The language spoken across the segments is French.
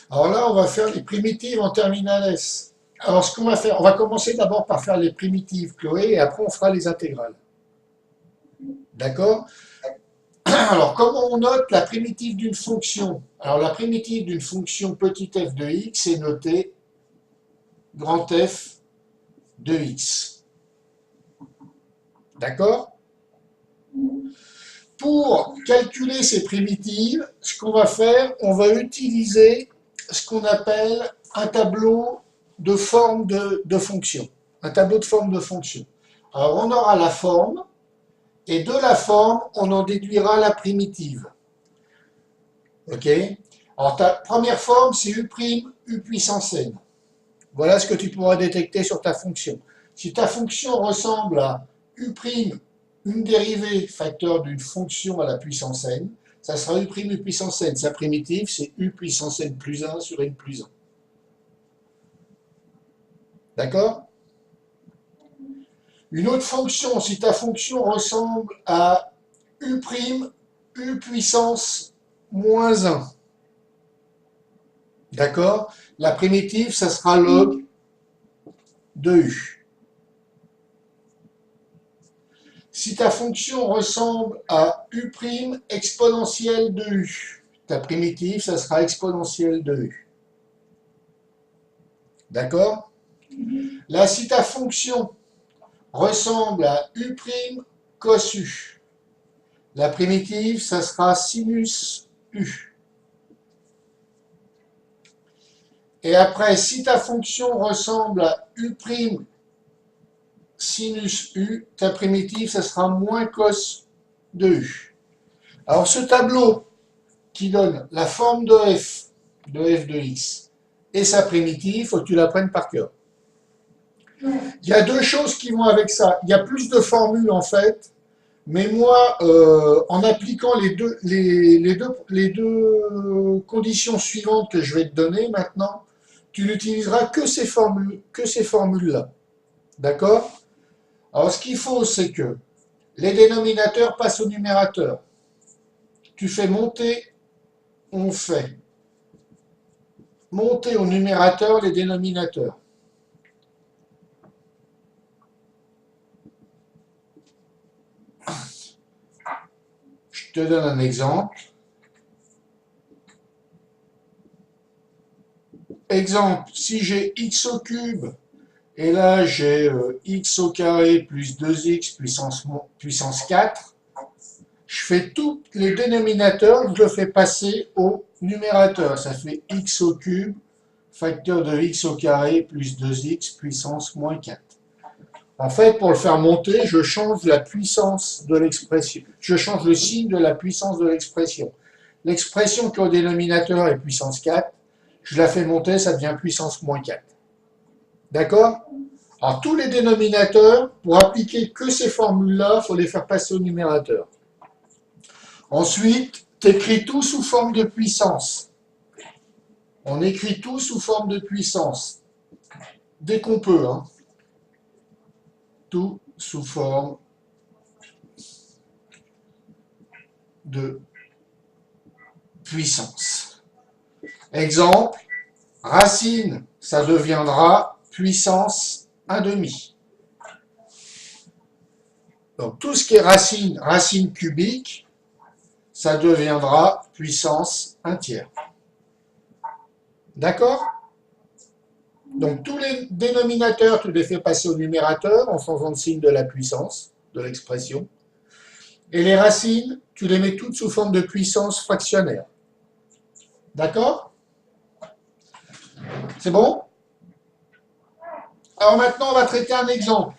Alors là, on va faire les primitives en terminale S. Alors ce qu'on va faire, on va commencer d'abord par faire les primitives, Chloé, et après on fera les intégrales. D'accord? Alors comment on note la primitive d'une fonction? Alors la primitive d'une fonction petit f de x est notée grand F de x. D'accord? Pour calculer ces primitives, ce qu'on va faire, on va utiliser ce qu'on appelle un tableau de forme de fonction. Un tableau de forme de fonction. Alors on aura la forme, et de la forme, on en déduira la primitive. Ok? Alors ta première forme, c'est U', U puissance n. Voilà ce que tu pourras détecter sur ta fonction. Si ta fonction ressemble à U', une dérivée facteur d'une fonction à la puissance n, ça sera U', U puissance n. Sa primitive, c'est U puissance n plus 1 sur n plus 1. D'accord? Une autre fonction, si ta fonction ressemble à U', U puissance moins 1. D'accord? La primitive, ça sera log de U. Si ta fonction ressemble à U' exponentielle de U, ta primitive, ça sera exponentielle de U. D'accord? Là, si ta fonction ressemble à U' cos U, la primitive, ça sera sinus U. Et après, si ta fonction ressemble à U' sinus U, ta primitive, ça sera moins cos de U. Alors ce tableau qui donne la forme de f de x, et sa primitive, il faut que tu l'apprennes par cœur. Il y a deux choses qui vont avec ça. Il y a plus de formules en fait, mais moi, en appliquant les deux conditions suivantes que je vais te donner maintenant, tu n'utiliseras que ces formules-là. D'accord? Alors ce qu'il faut, c'est que les dénominateurs passent au numérateur. Tu fais monter, on fait monter au numérateur les dénominateurs. Je te donne un exemple. Exemple, si j'ai x au cube, et là j'ai x au carré plus 2x puissance 4, je fais tous les dénominateurs, je le fais passer au numérateur. Ça fait x au cube, facteur de x au carré plus 2x puissance moins 4. En fait, pour le faire monter, je change la puissance de l'expression. Je change le signe de la puissance de l'expression. L'expression qui est au dénominateur est puissance 4. Je la fais monter, ça devient puissance moins 4. D'accord? Alors, tous les dénominateurs, pour appliquer que ces formules-là, il faut les faire passer au numérateur. Ensuite, tu écris tout sous forme de puissance. On écrit tout sous forme de puissance. Dès qu'on peut, hein. Tout sous forme de puissance. Exemple, racine, ça deviendra puissance 1/2. Donc tout ce qui est racine, racine cubique, ça deviendra puissance 1/3. D'accord? Donc tous les dénominateurs, tu les fais passer au numérateur en changeant le signe de la puissance, de l'expression. Et les racines, tu les mets toutes sous forme de puissance fractionnaire. D'accord? C'est bon? Alors maintenant, on va traiter un exemple.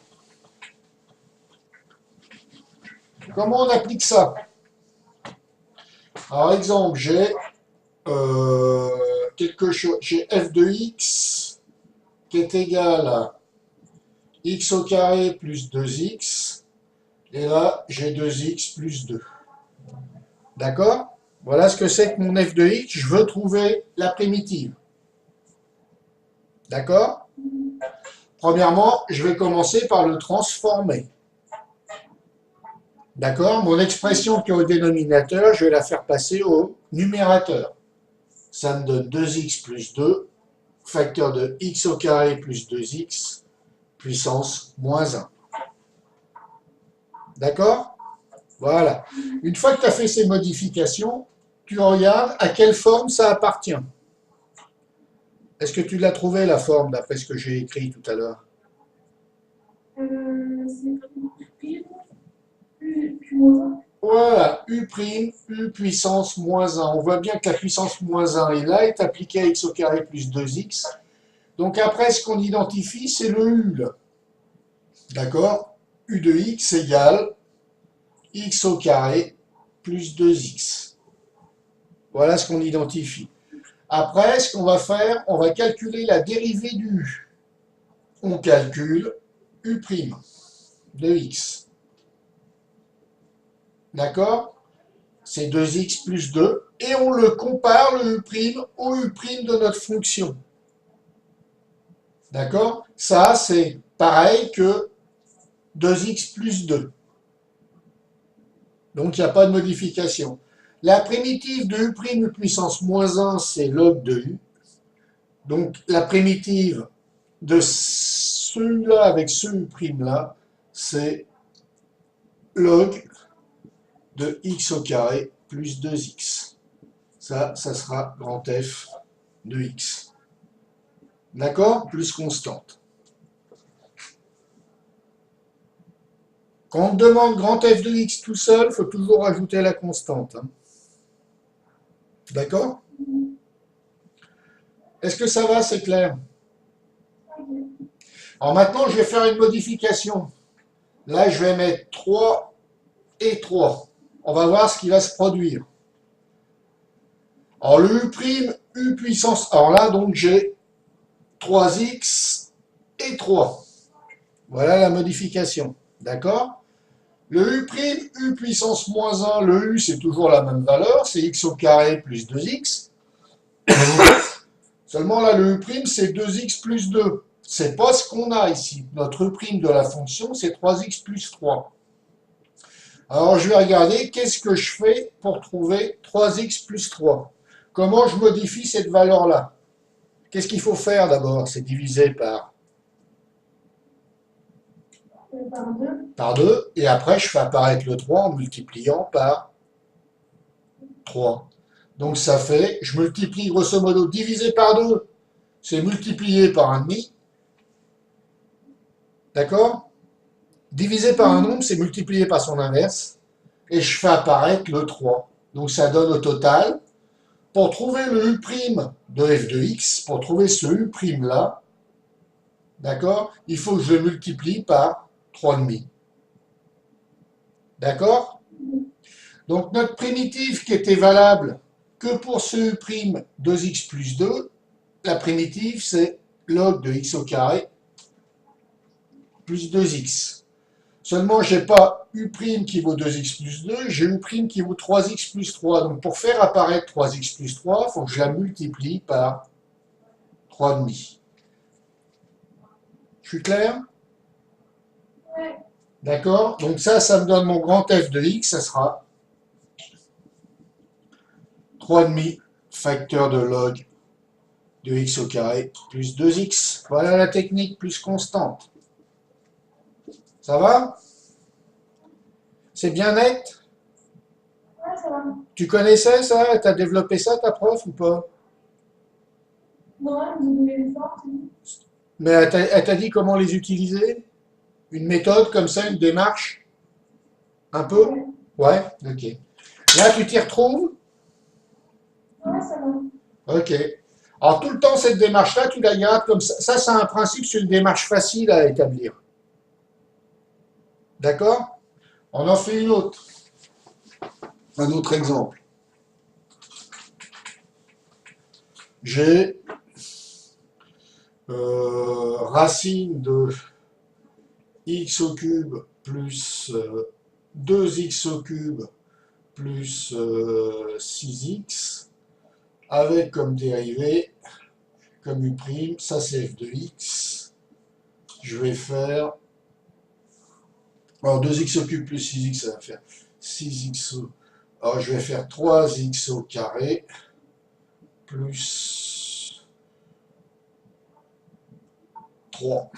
Comment on applique ça? Alors, exemple, j'ai quelque chose, j'ai f de x qui est égal à x au carré plus 2x, et là, j'ai 2x plus 2. D'accord? Voilà ce que c'est que mon f de x. Je veux trouver la primitive. D'accord? Premièrement, je vais commencer par le transformer. D'accord? Mon expression qui est au dénominateur, je vais la faire passer au numérateur. ça me donne 2x plus 2, facteur de x au carré plus 2x, puissance moins 1. D'accord? Voilà. Une fois que tu as fait ces modifications, tu regardes à quelle forme ça appartient. Est-ce que tu l'as trouvé, la forme, d'après ce que j'ai écrit tout à l'heure? Voilà, U', U puissance moins 1. On voit bien que la puissance moins 1 est là, est appliquée à x au carré plus 2x. Donc après, ce qu'on identifie, c'est le U, là. D'accord? U de x égale x au carré plus 2x. Voilà ce qu'on identifie. Après, ce qu'on va faire, on va calculer la dérivée du U. On calcule U' de x. D'accord? C'est 2x plus 2. Et on le compare, le U' au U' de notre fonction. D'accord? Ça, c'est pareil que 2x plus 2. Donc, il n'y a pas de modification. La primitive de U' puissance moins 1, c'est log de U. Donc, la primitive de celui-là avec ce U'-là, c'est log de x au carré plus 2x. Ça sera grand F de x. D'accord? Plus constante. Quand on demande grand F de x tout seul, il faut toujours rajouter la constante. Hein. D'accord? Est-ce que ça va, c'est clair? Alors maintenant, je vais faire une modification. Là, je vais mettre 3 et 3. On va voir ce qui va se produire. Alors le U', U puissance. Alors là, donc j'ai 3x et 3. Voilà la modification. D'accord? Le U', U puissance moins 1, le U c'est toujours la même valeur, c'est x au carré plus 2x. Seulement là, le U' c'est 2x plus 2. C'est pas ce qu'on a ici. Notre U' de la fonction, c'est 3x plus 3. Alors je vais regarder qu'est-ce que je fais pour trouver 3x plus 3. Comment je modifie cette valeur-là? Qu'est-ce qu'il faut faire d'abord? C'est diviser par 2. Et après, je fais apparaître le 3 en multipliant par 3. Donc ça fait, je multiplie grosso modo, divisé par 2, c'est multiplié par 1,5. D'accord? Divisé par un nombre, c'est multiplié par son inverse. Et je fais apparaître le 3. Donc ça donne au total, pour trouver le U' de f de x, pour trouver ce U' là, d'accord, il faut que je le multiplie par 3,5. D'accord? Donc notre primitive qui était valable que pour ce U', 2x plus 2, la primitive c'est log de x au carré plus 2x. Seulement, je n'ai pas U' qui vaut 2x plus 2, j'ai U' qui vaut 3x plus 3. Donc, pour faire apparaître 3x plus 3, il faut que je la multiplie par 3,5. Je suis clair? Ouais. D'accord? Donc, ça me donne mon grand F de x, ça sera 3,5 facteur de log de x au carré plus 2x. Voilà la technique plus constante. Ça va? C'est bien net? Ouais, ça va. Tu connaissais ça? Tu as développé ça, ta prof, ou pas? Non, elle me donnait les formes. Mais elle t'a dit comment les utiliser? Une méthode comme ça, une démarche? Un peu? Ouais, ok. Là, tu t'y retrouves? Ouais, ça va. Ok. Alors, tout le temps, cette démarche-là, tu la gardes comme ça. Ça, c'est un principe, c'est une démarche facile à établir. D'accord? On en fait une autre. Un autre exemple. J'ai racine de x au cube plus 2x au cube plus 6x avec comme dérivée, comme U', ça c'est f de x. Je vais faire, alors 2x au cube plus 6x, ça va faire 6x au, alors je vais faire 3x au carré plus 3.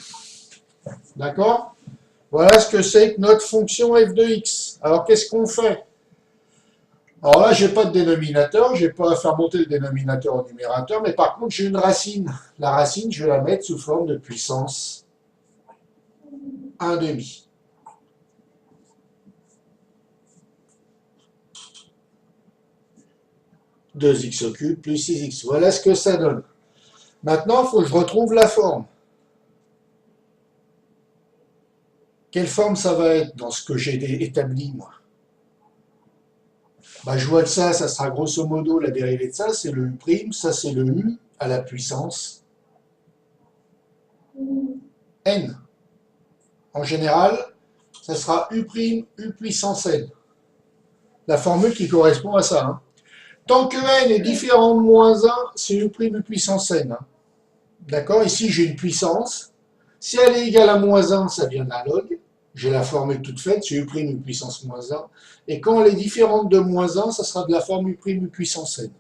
D'accord? Voilà ce que c'est que notre fonction f de x. Alors, qu'est-ce qu'on fait? Alors là, je n'ai pas de dénominateur, je n'ai pas à faire monter le dénominateur au numérateur, mais par contre, j'ai une racine. La racine, je vais la mettre sous forme de puissance 1 demi. Deux x au cube plus 6x. Voilà ce que ça donne. Maintenant, il faut que je retrouve la forme. Quelle forme ça va être dans ce que j'ai établi, moi? Bah, je vois que ça sera grosso modo la dérivée de ça, c'est le u', ça c'est le u à la puissance n. En général, ça sera u', u puissance n. La formule qui correspond à ça. Hein. Tant que n est différent de moins 1, c'est u', u puissance n. Hein. D'accord? Ici, j'ai une puissance. Si elle est égale à moins 1, ça vient d'un log. J'ai la formule toute faite, c'est u', u puissance moins 1. Et quand elle est différente de moins 1, ça sera de la forme u', u puissance n.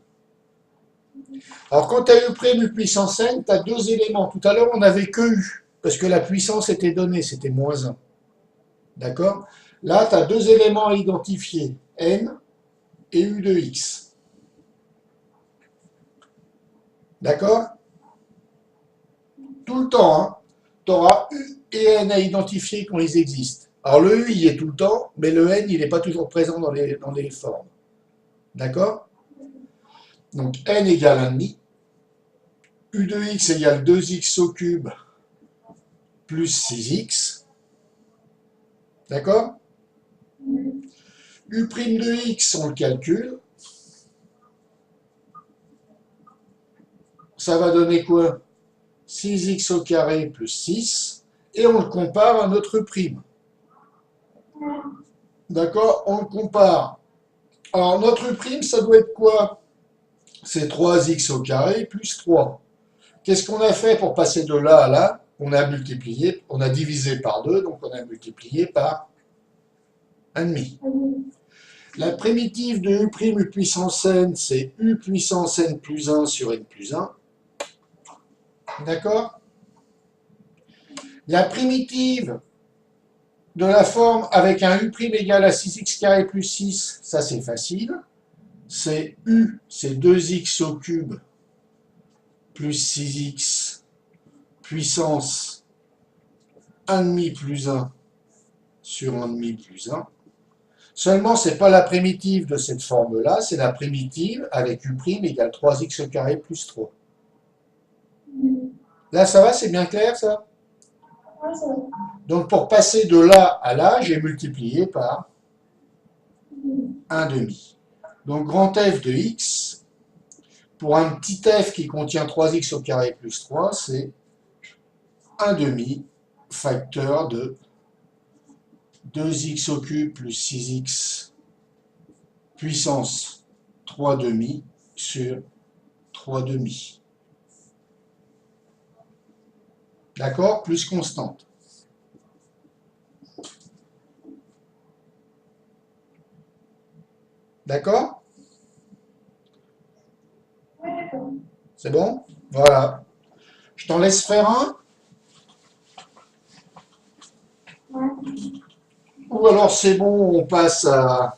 Alors, quand tu as u', u puissance n, tu as deux éléments. Tout à l'heure, on n'avait que u, parce que la puissance était donnée, c'était moins 1. D'accord? Là, tu as deux éléments à identifier, n et u de x. D'accord? Tout le temps, hein, tu auras u et n à identifier quand ils existent. Alors, le u, il est tout le temps, mais le n, il n'est pas toujours présent dans les formes. D'accord? Donc, n égale 1,5. U de x égale 2x au cube plus 6x. D'accord? U' de x, on le calcule. Ça va donner quoi? 6x au carré plus 6. Et on le compare à notre U'. D'accord? On le compare. Alors, notre U', ça doit être quoi? C'est 3x au carré plus 3. Qu'est-ce qu'on a fait pour passer de là à là? On a multiplié, on a divisé par 2, donc on a multiplié par 1,5. La primitive de U', U puissance n, c'est U puissance n plus 1 sur n plus 1. D'accord? La primitive de la forme avec un U' égal à 6x carré plus 6, ça c'est facile. C'est U, c'est 2x au cube plus 6x puissance 1,5 plus 1 sur 1,5 plus 1. Seulement, ce n'est pas la primitive de cette forme-là, c'est la primitive avec U' égale 3x au carré plus 3. Là, ça va, c'est bien clair, ça? Donc, pour passer de là à là, j'ai multiplié par 1,5. Donc, grand f de x, pour un petit f qui contient 3x au carré plus 3, c'est 1,5 facteur de 2x au cube plus 6x puissance 3,5 sur 3,5. D'accord? Plus constante. D'accord? C'est bon? Voilà. Je t'en laisse faire un? Ou alors c'est bon, on passe à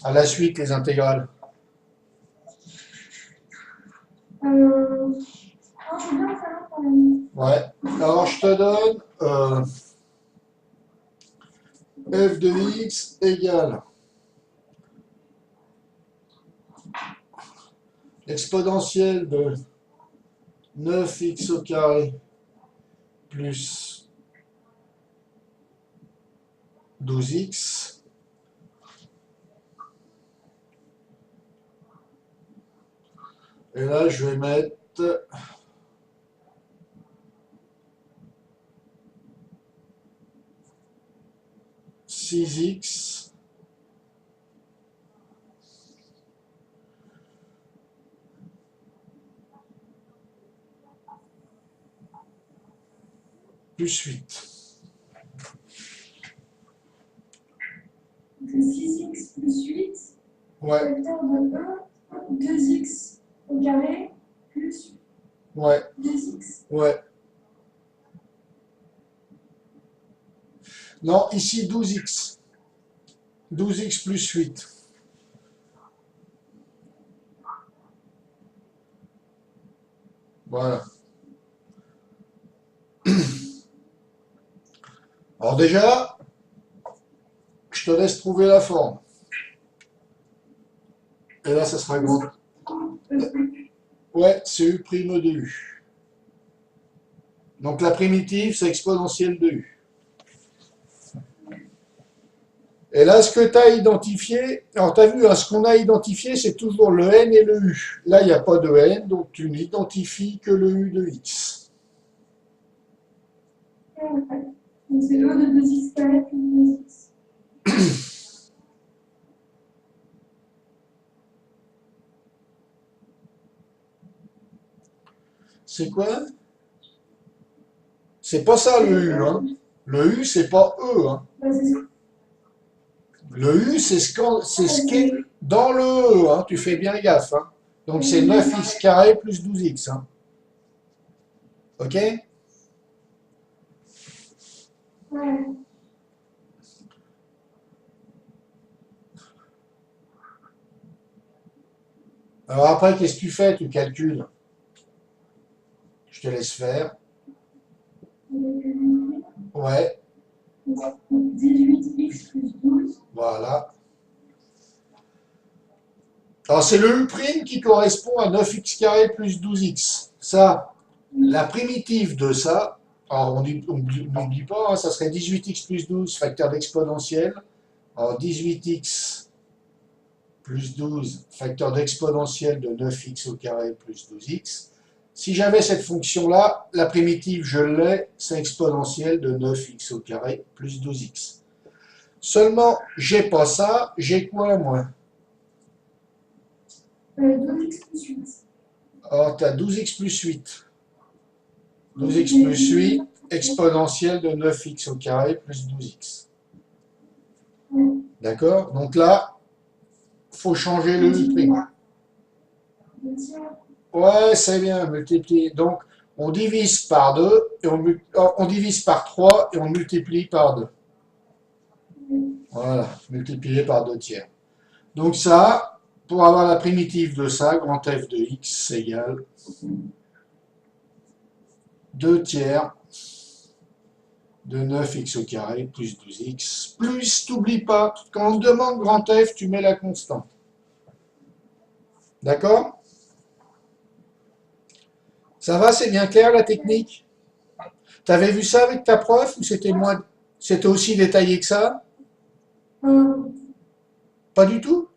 la suite, les intégrales. Ouais. Alors je te donne f de x égale l'exponentielle de 9x au carré plus 12x et là je vais mettre 6x plus 8. Donc 6x plus 8, Ouais. facteur de 1, 2x au carré plus Ouais, 2x. ouais. Non, ici 12x. 12x plus 8. Voilà. Alors déjà, je te laisse trouver la forme. Et là, ça sera grand. Ouais, c'est U' de U. Donc la primitive, c'est exponentielle de U. Et là, ce que tu as identifié, alors tu as vu, hein, ce qu'on a identifié, c'est toujours le N et le U. Là, il n'y a pas de N, donc tu n'identifies que le U de X. Donc c'est E de 2x carré plus 2x. C'est quoi? C'est pas ça C'est le U, E. hein. Le U, c'est pas E, hein. Bah, c'est ça. Le U, c'est ce qui est dans le E, hein. Tu fais bien gaffe, hein. Donc c'est 9x carré plus 12x, hein. Ok? Ouais. Alors après, qu'est-ce que tu fais? Tu calcules. Je te laisse faire. Ouais, 18x plus 12. voilà. Alors c'est le U' qui correspond à 9x carré plus 12x. Ça, la primitive de ça, alors on n'oublie pas, hein, ça serait 18x plus 12, facteur d'exponentielle. Alors 18x plus 12, facteur d'exponentielle de 9x au carré plus 12x. Si j'avais cette fonction-là, la primitive, je l'ai, c'est exponentielle de 9x au carré plus 12x. Seulement, j'ai pas ça, j'ai quoi moi? 12x plus 8. Alors, tu as 12x plus 8. 12x plus 8, exponentielle de 9x au carré plus 12x. D'accord? Donc là, il faut changer le U'. Ouais, c'est bien, multiplier. Donc, on divise par 2, et on divise par 3 et on multiplie par 2. Voilà, multiplié par 2 tiers. Donc ça, pour avoir la primitive de ça, grand F de x égale 2 tiers de 9x au carré plus 12x. Plus, t'oublies pas, quand on te demande grand F, tu mets la constante. D'accord? Ça va, c'est bien clair la technique? T'avais vu ça avec ta prof ou c'était aussi détaillé que ça? Pas du tout?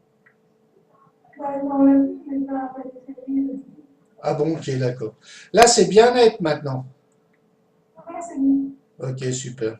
Ah bon, ok, d'accord. Là, c'est bien net maintenant. Ok, super.